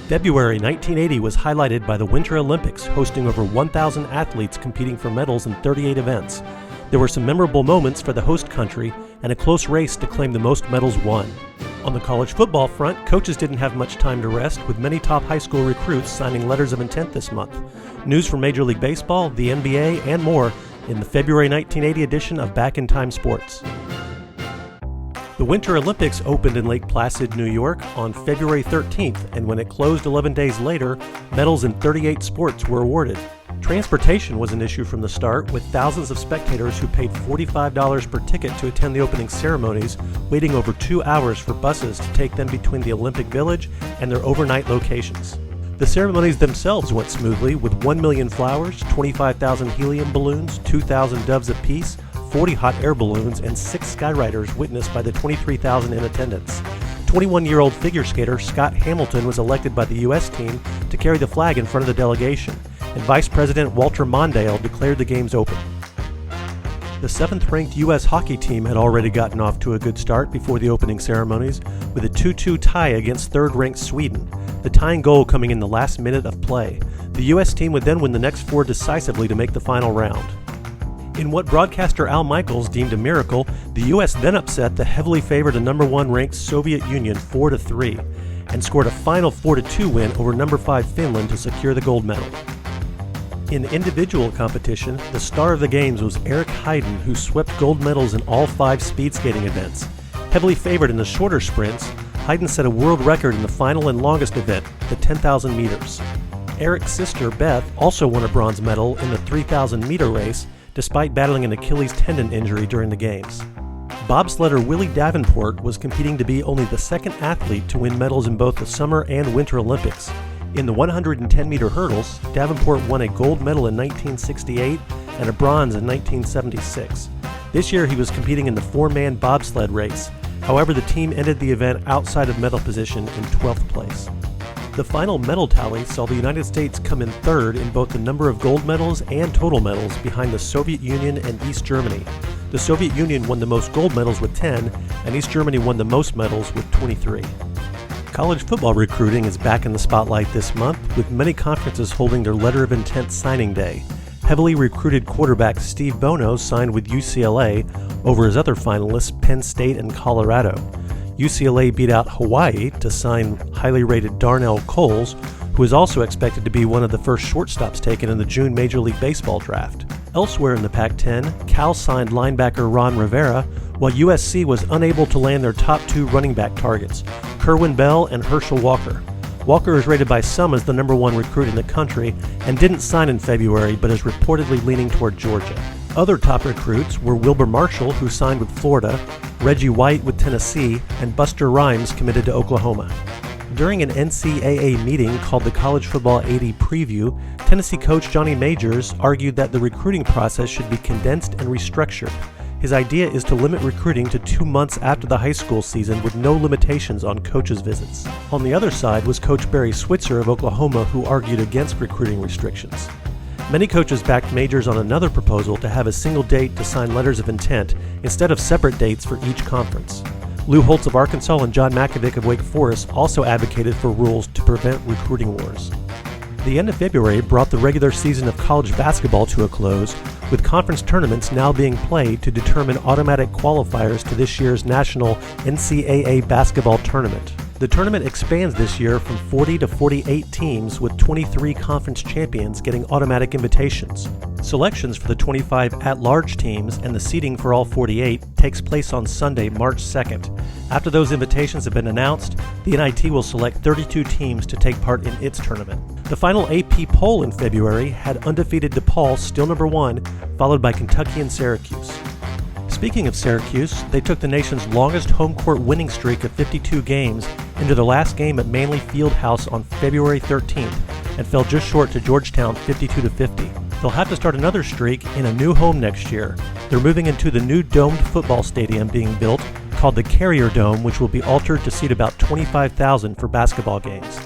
February 1980 was highlighted by the Winter Olympics, hosting over 1,000 athletes competing for medals in 38 events. There were some memorable moments for the host country and a close race to claim the most medals won. On the college football front, coaches didn't have much time to rest, with many top high school recruits signing letters of intent this month. News from Major League Baseball, the NBA, and more in the February 1980 edition of Back in Time Sports. The Winter Olympics opened in Lake Placid, New York on February 13th, and when it closed 11 days later, medals in 38 sports were awarded. Transportation was an issue from the start, with thousands of spectators who paid $45 per ticket to attend the opening ceremonies, waiting over 2 hours for buses to take them between the Olympic Village and their overnight locations. The ceremonies themselves went smoothly, with 1 million flowers, 25,000 helium balloons, 2,000 doves apiece, 40 hot air balloons, and 6 skyriders witnessed by the 23,000 in attendance. 21-year-old figure skater Scott Hamilton was elected by the U.S. team to carry the flag in front of the delegation, and Vice President Walter Mondale declared the games open. The 7th-ranked U.S. hockey team had already gotten off to a good start before the opening ceremonies, with a 2-2 tie against 3rd-ranked Sweden, the tying goal coming in the last minute of play. The U.S. team would then win the next 4 decisively to make the final round. In what broadcaster Al Michaels deemed a miracle, the U.S. then upset the heavily favored and number 1 ranked Soviet Union 4-3 and scored a final 4-2 win over number 5 Finland to secure the gold medal. In individual competition, the star of the games was Eric Heiden, who swept gold medals in all 5 speed skating events. Heavily favored in the shorter sprints, Heiden set a world record in the final and longest event, the 10,000 meters. Eric's sister, Beth, also won a bronze medal in the 3,000-meter race, despite battling an Achilles tendon injury during the games. Bobsledder Willie Davenport was competing to be only the 2nd athlete to win medals in both the Summer and Winter Olympics. In the 110-meter hurdles, Davenport won a gold medal in 1968 and a bronze in 1976. This year he was competing in the 4-man bobsled race. However, the team ended the event outside of medal position in 12th place. The final medal tally saw the United States come in 3rd in both the number of gold medals and total medals, behind the Soviet Union and East Germany. The Soviet Union won the most gold medals with 10, and East Germany won the most medals with 23. College football recruiting is back in the spotlight this month, with many conferences holding their letter of intent signing day. Heavily recruited quarterback Steve Bono signed with UCLA over his other finalists, Penn State and Colorado. UCLA beat out Hawaii to sign highly rated Darnell Coles, who is also expected to be one of the first shortstops taken in the June Major League Baseball draft. Elsewhere in the Pac-10, Cal signed linebacker Ron Rivera, while USC was unable to land their top 2 running back targets, Kerwin Bell and Herschel Walker. Walker is rated by some as the number 1 recruit in the country and didn't sign in February, but is reportedly leaning toward Georgia. Other top recruits were Wilbur Marshall, who signed with Florida, Reggie White with Tennessee, and Buster Rhymes committed to Oklahoma. During an NCAA meeting called the College Football 80 Preview, Tennessee coach Johnny Majors argued that the recruiting process should be condensed and restructured. His idea is to limit recruiting to 2 months after the high school season, with no limitations on coaches' visits. On the other side was Coach Barry Switzer of Oklahoma, who argued against recruiting restrictions. Many coaches backed Majors on another proposal to have a single date to sign letters of intent instead of separate dates for each conference. Lou Holtz of Arkansas and John Mackovic of Wake Forest also advocated for rules to prevent recruiting wars. The end of February brought the regular season of college basketball to a close, with conference tournaments now being played to determine automatic qualifiers to this year's national NCAA basketball tournament. The tournament expands this year from 40 to 48 teams, with 23 conference champions getting automatic invitations. Selections for the 25 at-large teams and the seeding for all 48 takes place on Sunday, March 2nd. After those invitations have been announced, the NIT will select 32 teams to take part in its tournament. The final AP poll in February had undefeated DePaul still number 1, followed by Kentucky and Syracuse. Speaking of Syracuse, they took the nation's longest home court winning streak of 52 games into their last game at Manley Fieldhouse on February 13th and fell just short to Georgetown 52-50. They'll have to start another streak in a new home next year. They're moving into the new domed football stadium being built called the Carrier Dome, which will be altered to seat about 25,000 for basketball games.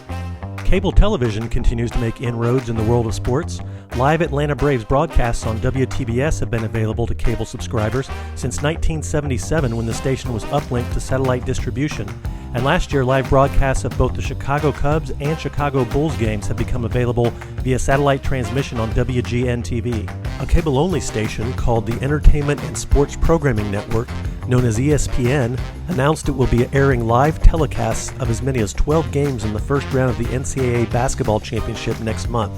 Cable television continues to make inroads in the world of sports. Live Atlanta Braves broadcasts on WTBS have been available to cable subscribers since 1977 when the station was uplinked to satellite distribution. And last year, live broadcasts of both the Chicago Cubs and Chicago Bulls games have become available via satellite transmission on WGN-TV. A cable-only station called the Entertainment and Sports Programming Network, known as ESPN, announced it will be airing live telecasts of as many as 12 games in the first round of the NCAA basketball championship next month.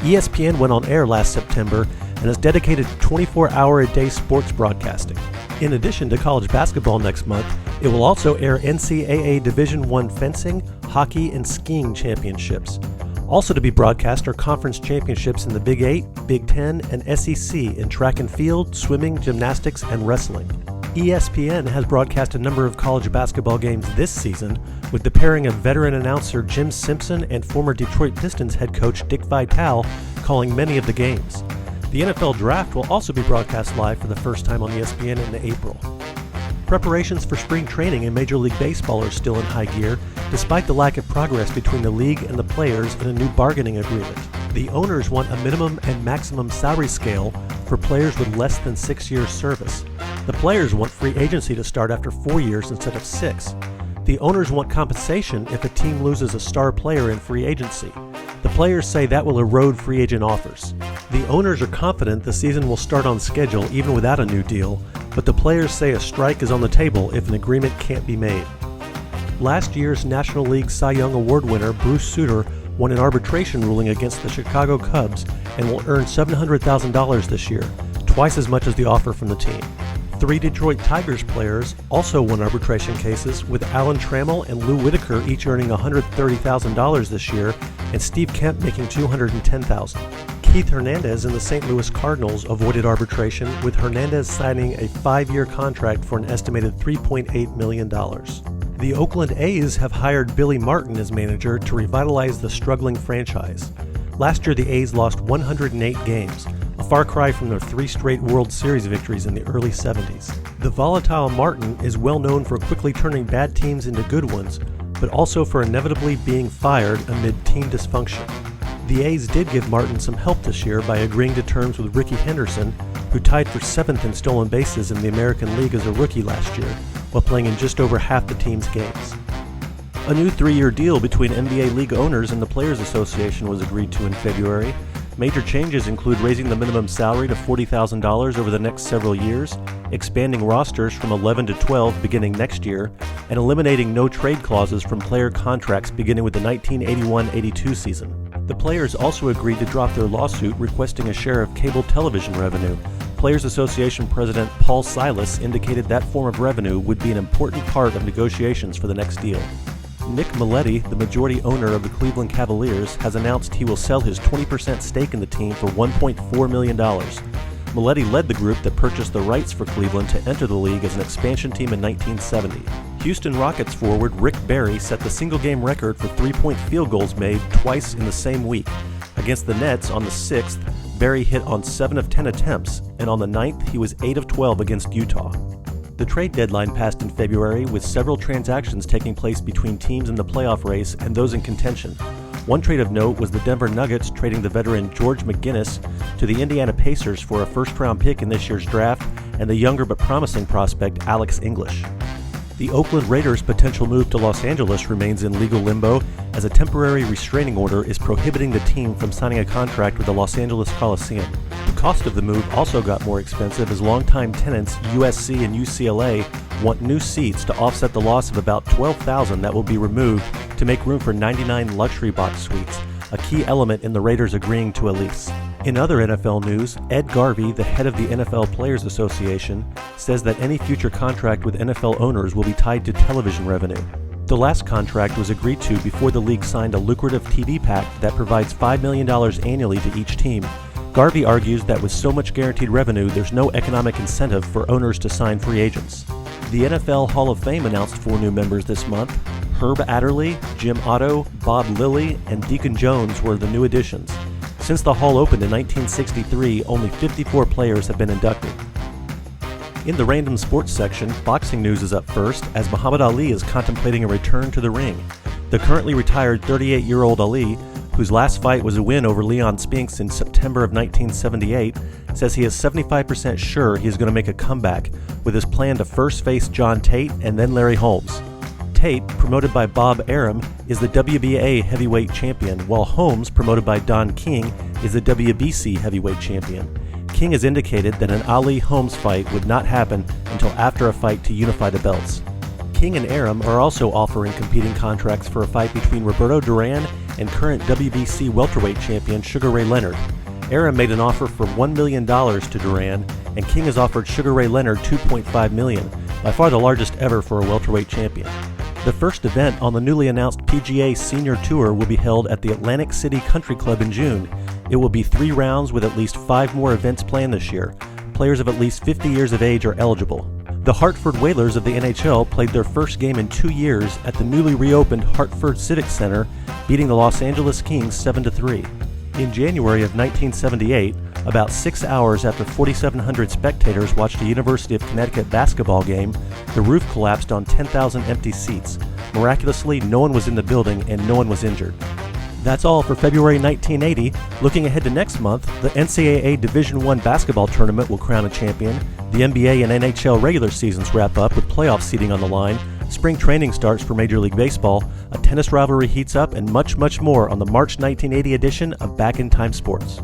ESPN went on air last September and is dedicated to 24-hour-a-day sports broadcasting. In addition to college basketball next month, it will also air NCAA Division I fencing, hockey, and skiing championships. Also to be broadcast are conference championships in the Big 8, Big 10, and SEC in track and field, swimming, gymnastics, and wrestling. ESPN has broadcast a number of college basketball games this season, with the pairing of veteran announcer Jim Simpson and former Detroit Pistons head coach Dick Vitale calling many of the games. The NFL Draft will also be broadcast live for the first time on ESPN in April. Preparations for spring training in Major League Baseball are still in high gear, despite the lack of progress between the league and the players in a new bargaining agreement. The owners want a minimum and maximum salary scale for players with less than 6 years service. The players want free agency to start after 4 years instead of 6. The owners want compensation if a team loses a star player in free agency. The players say that will erode free agent offers. The owners are confident the season will start on schedule even without a new deal, but the players say a strike is on the table if an agreement can't be made. Last year's National League Cy Young Award winner Bruce Sutter won an arbitration ruling against the Chicago Cubs and will earn $700,000 this year, twice as much as the offer from the team. 3 Detroit Tigers players also won arbitration cases, with Alan Trammell and Lou Whitaker each earning $130,000 this year, and Steve Kemp making $210,000. Keith Hernandez and the St. Louis Cardinals avoided arbitration, with Hernandez signing a 5-year contract for an estimated $3.8 million. The Oakland A's have hired Billy Martin as manager to revitalize the struggling franchise. Last year, the A's lost 108 games, a far cry from their 3 straight World Series victories in the early 70s. The volatile Martin is well known for quickly turning bad teams into good ones, but also for inevitably being fired amid team dysfunction. The A's did give Martin some help this year by agreeing to terms with Rickey Henderson, who tied for 7th in stolen bases in the American League as a rookie last year, while playing in just over half the team's games. A new 3-year deal between NBA league owners and the Players Association was agreed to in February. Major changes include raising the minimum salary to $40,000 over the next several years, expanding rosters from 11 to 12 beginning next year, and eliminating no-trade clauses from player contracts beginning with the 1981-82 season. The players also agreed to drop their lawsuit requesting a share of cable television revenue. Players Association President Paul Silas indicated that form of revenue would be an important part of negotiations for the next deal. Nick Milletti, the majority owner of the Cleveland Cavaliers, has announced he will sell his 20% stake in the team for $1.4 million. Milletti led the group that purchased the rights for Cleveland to enter the league as an expansion team in 1970. Houston Rockets forward Rick Barry set the single-game record for 3-point field goals made twice in the same week. Against the Nets on the 6th, Barry hit on 7 of 10 attempts, and on the 9th he was 8 of 12 against Utah. The trade deadline passed in February, with several transactions taking place between teams in the playoff race and those in contention. One trade of note was the Denver Nuggets trading the veteran George McGinnis to the Indiana Pacers for a first-round pick in this year's draft and the younger but promising prospect Alex English. The Oakland Raiders' potential move to Los Angeles remains in legal limbo, as a temporary restraining order is prohibiting the team from signing a contract with the Los Angeles Coliseum. The cost of the move also got more expensive as longtime tenants USC and UCLA want new seats to offset the loss of about 12,000 that will be removed to make room for 99 luxury box suites, a key element in the Raiders agreeing to a lease. In other NFL news, Ed Garvey, the head of the NFL Players Association, says that any future contract with NFL owners will be tied to television revenue. The last contract was agreed to before the league signed a lucrative TV pact that provides $5 million annually to each team. Garvey argues that with so much guaranteed revenue, there's no economic incentive for owners to sign free agents. The NFL Hall of Fame announced 4 new members this month. Herb Adderley, Jim Otto, Bob Lilly, and Deacon Jones were the new additions. Since the Hall opened in 1963, only 54 players have been inducted. In the random sports section, boxing news is up first, as Muhammad Ali is contemplating a return to the ring. The currently retired 38-year-old Ali, whose last fight was a win over Leon Spinks in September of 1978, says he is 75% sure he is going to make a comeback, with his plan to first face John Tate and then Larry Holmes. Tate, promoted by Bob Arum, is the WBA heavyweight champion, while Holmes, promoted by Don King, is the WBC heavyweight champion. King has indicated that an Ali-Holmes fight would not happen until after a fight to unify the belts. King and Arum are also offering competing contracts for a fight between Roberto Duran and current WBC welterweight champion Sugar Ray Leonard. Arum made an offer for $1 million to Duran, and King has offered Sugar Ray Leonard $2.5 million, by far the largest ever for a welterweight champion. The first event on the newly announced PGA Senior Tour will be held at the Atlantic City Country Club in June. It will be 3 rounds with at least 5 more events planned this year. Players of at least 50 years of age are eligible. The Hartford Whalers of the NHL played their first game in 2 years at the newly reopened Hartford Civic Center, beating the Los Angeles Kings 7-3. In January of 1978, about 6 hours after 4,700 spectators watched a University of Connecticut basketball game, the roof collapsed on 10,000 empty seats. Miraculously, no one was in the building and no one was injured. That's all for February 1980. Looking ahead to next month, the NCAA Division I basketball tournament will crown a champion. The NBA and NHL regular seasons wrap up with playoff seeding on the line. Spring training starts for Major League Baseball. A tennis rivalry heats up, and much, much more on the March 1980 edition of Back in Time Sports.